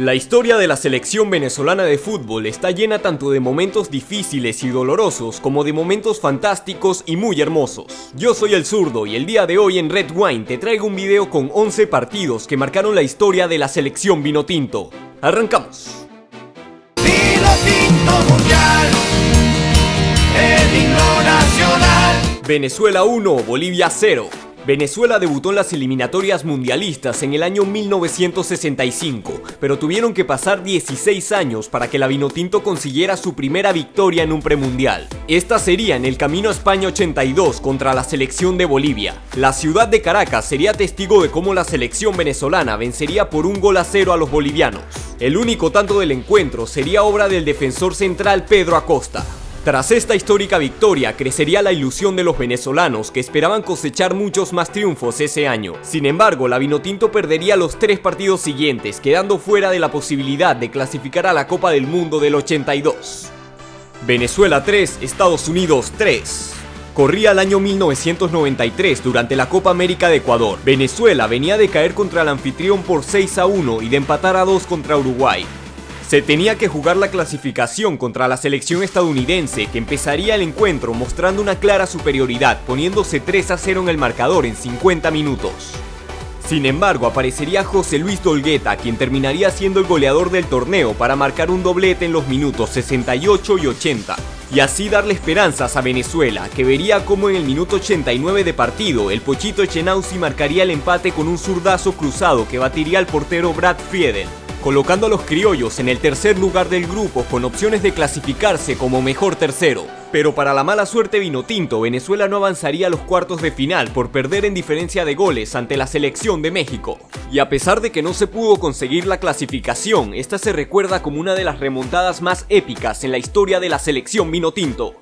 La historia de la selección venezolana de fútbol está llena tanto de momentos difíciles y dolorosos como de momentos fantásticos y muy hermosos. Yo soy el Zurdo y el día de hoy en Red Wine te traigo un video con 11 partidos que marcaron la historia de la selección vinotinto. ¡Arrancamos! Vinotinto mundial, el himno nacional. Venezuela 1, Bolivia 0. Venezuela debutó en las eliminatorias mundialistas en el año 1965, pero tuvieron que pasar 16 años para que la Vinotinto consiguiera su primera victoria en un premundial. Esta sería en el camino a España 82 contra la selección de Bolivia. La ciudad de Caracas sería testigo de cómo la selección venezolana vencería por 1-0 a los bolivianos. El único tanto del encuentro sería obra del defensor central Pedro Acosta. Tras esta histórica victoria, crecería la ilusión de los venezolanos que esperaban cosechar muchos más triunfos ese año. Sin embargo, la Vinotinto perdería los 3 partidos siguientes, quedando fuera de la posibilidad de clasificar a la Copa del Mundo del 82. Venezuela 3, Estados Unidos 3. Corría el año 1993 durante la Copa América de Ecuador. Venezuela venía de caer contra el anfitrión por 6-1 y de empatar a 2 contra Uruguay. Se tenía que jugar la clasificación contra la selección estadounidense, que empezaría el encuentro mostrando una clara superioridad, poniéndose 3-0 en el marcador en 50 minutos. Sin embargo, aparecería José Luis Dolgueta, quien terminaría siendo el goleador del torneo para marcar un doblete en los minutos 68 y 80, y así darle esperanzas a Venezuela, que vería como en el minuto 89 de partido, el Pochito Echenauzi marcaría el empate con un zurdazo cruzado que batiría al portero Brad Friedel, colocando a los criollos en el tercer lugar del grupo con opciones de clasificarse como mejor tercero. Pero para la mala suerte vinotinto, Venezuela no avanzaría a los cuartos de final por perder en diferencia de goles ante la selección de México. Y a pesar de que no se pudo conseguir la clasificación, esta se recuerda como una de las remontadas más épicas en la historia de la selección vinotinto.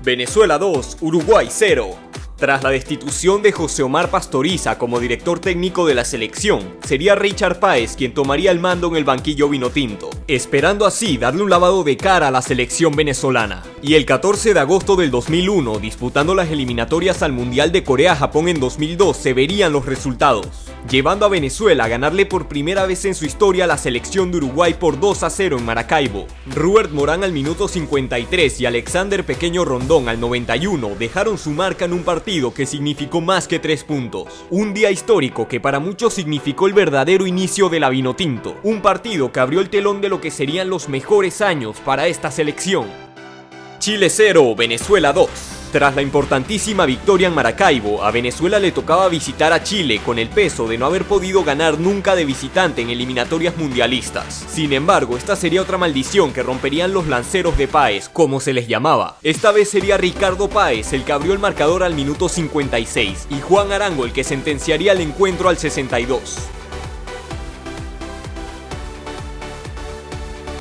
Venezuela 2, Uruguay 0. Tras la destitución de José Omar Pastoriza como director técnico de la selección, sería Richard Páez quien tomaría el mando en el banquillo vinotinto, esperando así darle un lavado de cara a la selección venezolana. Y el 14 de agosto del 2001, disputando las eliminatorias al Mundial de Corea-Japón en 2002, se verían los resultados, llevando a Venezuela a ganarle por primera vez en su historia a la selección de Uruguay por 2-0 en Maracaibo. Robert Morán al minuto 53 y Alexander Pequeño Rondón al 91 dejaron su marca en un partido que significó más que 3 puntos. Un día histórico que para muchos significó el verdadero inicio de la Vinotinto. Un partido que abrió el telón de lo que serían los mejores años para esta selección. Chile 0, Venezuela 2. Tras la importantísima victoria en Maracaibo, a Venezuela le tocaba visitar a Chile con el peso de no haber podido ganar nunca de visitante en eliminatorias mundialistas. Sin embargo, esta sería otra maldición que romperían los lanceros de Páez, como se les llamaba. Esta vez sería Ricardo Páez el que abrió el marcador al minuto 56 y Juan Arango el que sentenciaría el encuentro al 62.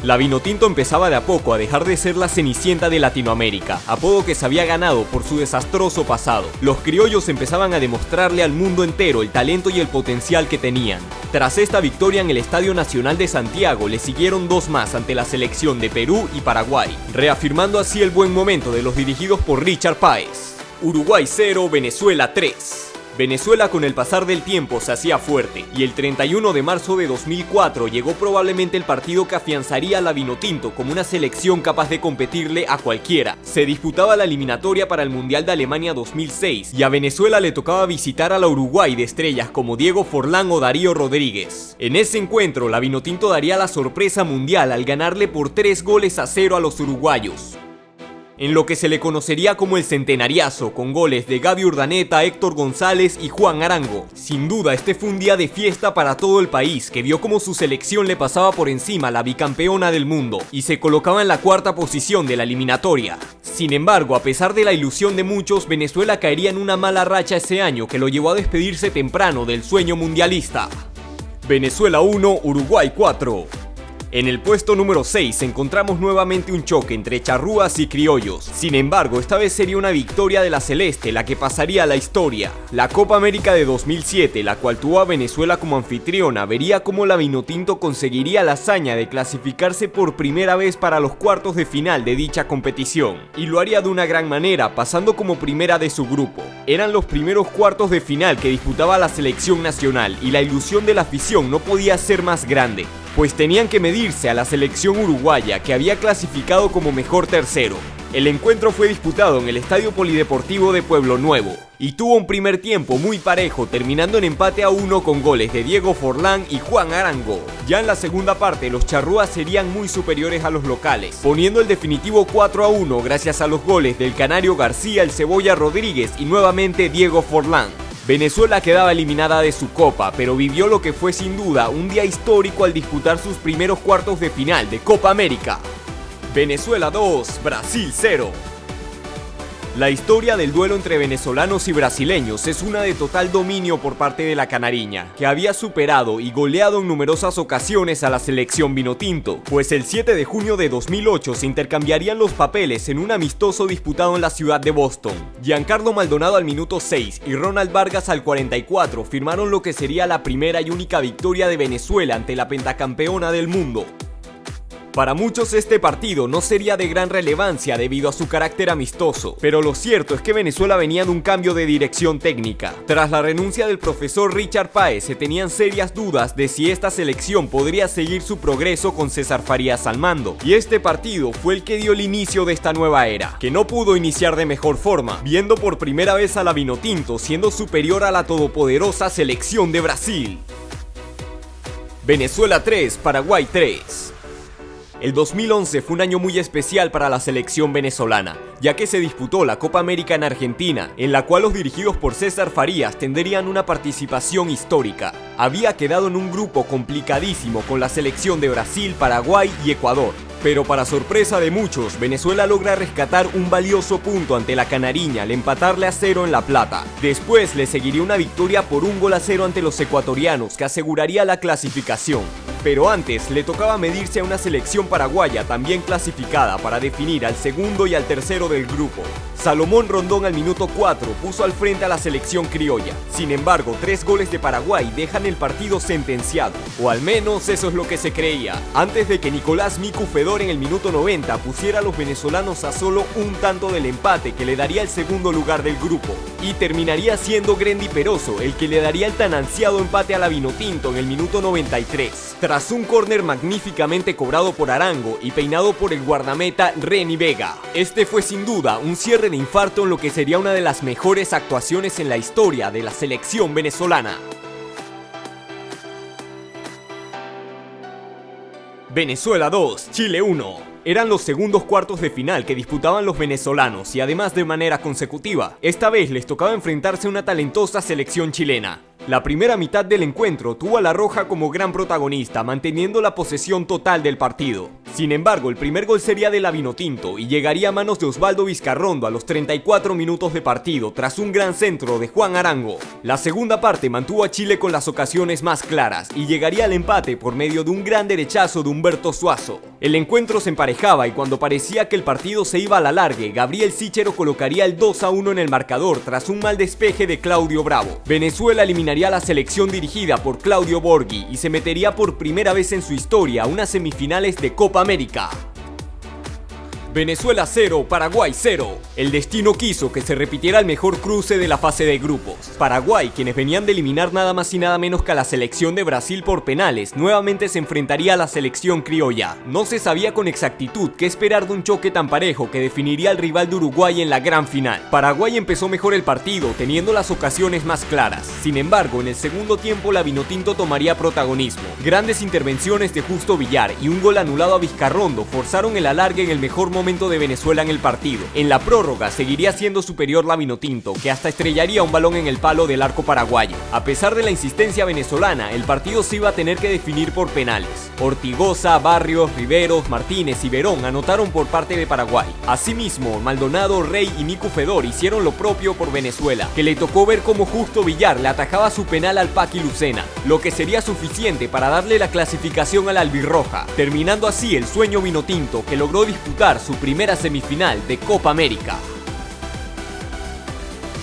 La Vinotinto empezaba de a poco a dejar de ser la Cenicienta de Latinoamérica, apodo que se había ganado por su desastroso pasado. Los criollos empezaban a demostrarle al mundo entero el talento y el potencial que tenían. Tras esta victoria en el Estadio Nacional de Santiago, le siguieron 2 más ante la selección de Perú y Paraguay, reafirmando así el buen momento de los dirigidos por Richard Páez. Uruguay 0, Venezuela 3. Venezuela con el pasar del tiempo se hacía fuerte, y el 31 de marzo de 2004 llegó probablemente el partido que afianzaría a la Vinotinto como una selección capaz de competirle a cualquiera. Se disputaba la eliminatoria para el Mundial de Alemania 2006, y a Venezuela le tocaba visitar a la Uruguay de estrellas como Diego Forlán o Darío Rodríguez. En ese encuentro, la Vinotinto daría la sorpresa mundial al ganarle por 3-0 a los uruguayos, en lo que se le conocería como el centenariazo, con goles de Gaby Urdaneta, Héctor González y Juan Arango. Sin duda, este fue un día de fiesta para todo el país, que vio como su selección le pasaba por encima a la bicampeona del mundo, y se colocaba en la 4ª posición de la eliminatoria. Sin embargo, a pesar de la ilusión de muchos, Venezuela caería en una mala racha ese año que lo llevó a despedirse temprano del sueño mundialista. Venezuela 1, Uruguay 4. En el puesto número 6 encontramos nuevamente un choque entre charrúas y criollos. Sin embargo, esta vez sería una victoria de la celeste la que pasaría a la historia. La Copa América de 2007, la cual tuvo a Venezuela como anfitriona, vería cómo la Vinotinto conseguiría la hazaña de clasificarse por primera vez para los cuartos de final de dicha competición. Y lo haría de una gran manera, pasando como primera de su grupo. Eran los primeros cuartos de final que disputaba la selección nacional y la ilusión de la afición no podía ser más grande, pues tenían que medirse a la selección uruguaya que había clasificado como mejor tercero. El encuentro fue disputado en el Estadio Polideportivo de Pueblo Nuevo y tuvo un primer tiempo muy parejo, terminando en empate a 1 con goles de Diego Forlán y Juan Arango. Ya en la segunda parte los charrúas serían muy superiores a los locales, poniendo el definitivo 4-1 gracias a los goles del Canario García, el Cebolla Rodríguez y nuevamente Diego Forlán. Venezuela quedaba eliminada de su copa, pero vivió lo que fue sin duda un día histórico al disputar sus primeros cuartos de final de Copa América. Venezuela 2, Brasil 0. La historia del duelo entre venezolanos y brasileños es una de total dominio por parte de la canariña, que había superado y goleado en numerosas ocasiones a la selección vinotinto, pues el 7 de junio de 2008 se intercambiarían los papeles en un amistoso disputado en la ciudad de Boston. Giancarlo Maldonado al minuto 6 y Ronald Vargas al 44 firmaron lo que sería la primera y única victoria de Venezuela ante la pentacampeona del mundo. Para muchos este partido no sería de gran relevancia debido a su carácter amistoso, pero lo cierto es que Venezuela venía de un cambio de dirección técnica. Tras la renuncia del profesor Richard Páez se tenían serias dudas de si esta selección podría seguir su progreso con César Farías al mando, y este partido fue el que dio el inicio de esta nueva era, que no pudo iniciar de mejor forma, viendo por primera vez a la Vinotinto siendo superior a la todopoderosa selección de Brasil. Venezuela 3, Paraguay 3. El 2011 fue un año muy especial para la selección venezolana, ya que se disputó la Copa América en Argentina, en la cual los dirigidos por César Farías tendrían una participación histórica. Había quedado en un grupo complicadísimo con la selección de Brasil, Paraguay y Ecuador. Pero para sorpresa de muchos, Venezuela logra rescatar un valioso punto ante la canariña al empatarle a 0 en La Plata. Después le seguiría una victoria por 1-0 ante los ecuatorianos que aseguraría la clasificación. Pero antes le tocaba medirse a una selección paraguaya también clasificada para definir al segundo y al tercero del grupo. Salomón Rondón al minuto 4 puso al frente a la selección criolla. Sin embargo, 3 goles de Paraguay dejan el partido sentenciado, o al menos eso es lo que se creía, antes de que Nicolás Micu Fedor en el minuto 90 pusiera a los venezolanos a solo un tanto del empate que le daría el segundo lugar del grupo. Y terminaría siendo Grendy Peroso el que le daría el tan ansiado empate a la Vinotinto en el minuto 93, tras un córner magníficamente cobrado por Arango y peinado por el guardameta Reni Vega. Este fue sin duda un cierre de infarto en lo que sería una de las mejores actuaciones en la historia de la selección venezolana. Venezuela 2, Chile 1. Eran los segundos cuartos de final que disputaban los venezolanos y además de manera consecutiva. Esta vez les tocaba enfrentarse a una talentosa selección chilena. La primera mitad del encuentro tuvo a La Roja como gran protagonista, manteniendo la posesión total del partido. Sin embargo, el primer gol sería de la Vinotinto y llegaría a manos de Osvaldo Vizcarrondo a los 34 minutos de partido tras un gran centro de Juan Arango. La segunda parte mantuvo a Chile con las ocasiones más claras y llegaría al empate por medio de un gran derechazo de Humberto Suazo. El encuentro se emparejaba y cuando parecía que el partido se iba a la larga, Gabriel Sichero colocaría el 2-1 en el marcador tras un mal despeje de Claudio Bravo. Venezuela eliminaría a la selección dirigida por Claudio Borghi y se metería por primera vez en su historia a unas semifinales de Copa América. Venezuela 0, Paraguay 0. El destino quiso que se repitiera el mejor cruce de la fase de grupos. Paraguay, quienes venían de eliminar nada más y nada menos que a la selección de Brasil por penales, nuevamente se enfrentaría a la selección criolla. No se sabía con exactitud qué esperar de un choque tan parejo que definiría al rival de Uruguay en la gran final. Paraguay empezó mejor el partido, teniendo las ocasiones más claras. Sin embargo, en el segundo tiempo la Vinotinto tomaría protagonismo. Grandes intervenciones de Justo Villar y un gol anulado a Vizcarrondo forzaron el alargue en el mejor momento momento de Venezuela en el partido. En la prórroga seguiría siendo superior la Vinotinto, que hasta estrellaría un balón en el palo del arco paraguayo. A pesar de la insistencia venezolana, el partido se iba a tener que definir por penales. Ortigosa, Barrios, Riveros, Martínez y Verón anotaron por parte de Paraguay. Asimismo, Maldonado, Rey y Nico Fedor hicieron lo propio por Venezuela, que le tocó ver cómo Justo Villar le atajaba su penal al Paqui Lucena, lo que sería suficiente para darle la clasificación a la albirroja, terminando así el sueño vinotinto, que logró disputar su primera semifinal de Copa América.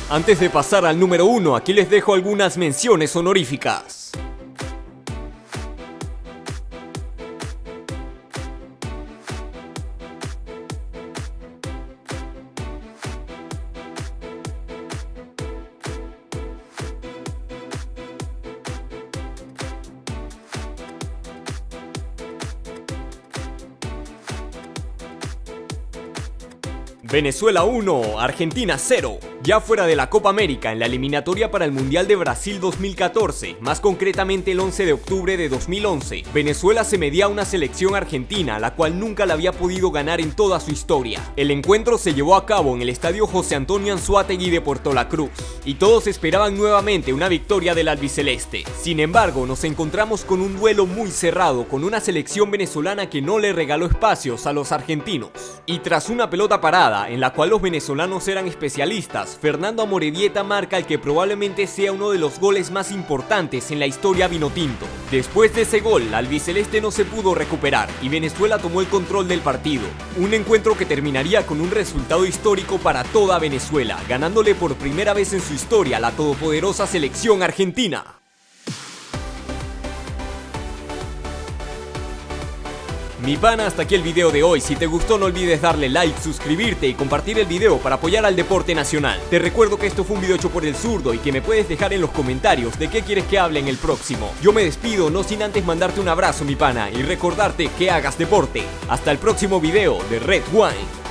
Antes de pasar al número 1, aquí les dejo algunas menciones honoríficas. Venezuela 1, Argentina 0. Ya fuera de la Copa América, en la eliminatoria para el Mundial de Brasil 2014, más concretamente el 11 de octubre de 2011, Venezuela se medía a una selección argentina, la cual nunca la había podido ganar en toda su historia. El encuentro se llevó a cabo en el estadio José Antonio Anzoátegui de Puerto La Cruz, y todos esperaban nuevamente una victoria del albiceleste. Sin embargo, nos encontramos con un duelo muy cerrado, con una selección venezolana que no le regaló espacios a los argentinos. Y tras una pelota parada, en la cual los venezolanos eran especialistas, Fernando Amorebieta marca el que probablemente sea uno de los goles más importantes en la historia vinotinto. Después de ese gol, la albiceleste no se pudo recuperar y Venezuela tomó el control del partido. Un encuentro que terminaría con un resultado histórico para toda Venezuela, ganándole por primera vez en su historia a la todopoderosa selección argentina. Mi pana, hasta aquí el video de hoy. Si te gustó, no olvides darle like, suscribirte y compartir el video para apoyar al deporte nacional. Te recuerdo que esto fue un video hecho por El Zurdo y que me puedes dejar en los comentarios de qué quieres que hable en el próximo. Yo me despido, no sin antes mandarte un abrazo, mi pana, y recordarte que hagas deporte. Hasta el próximo video de Red Wine.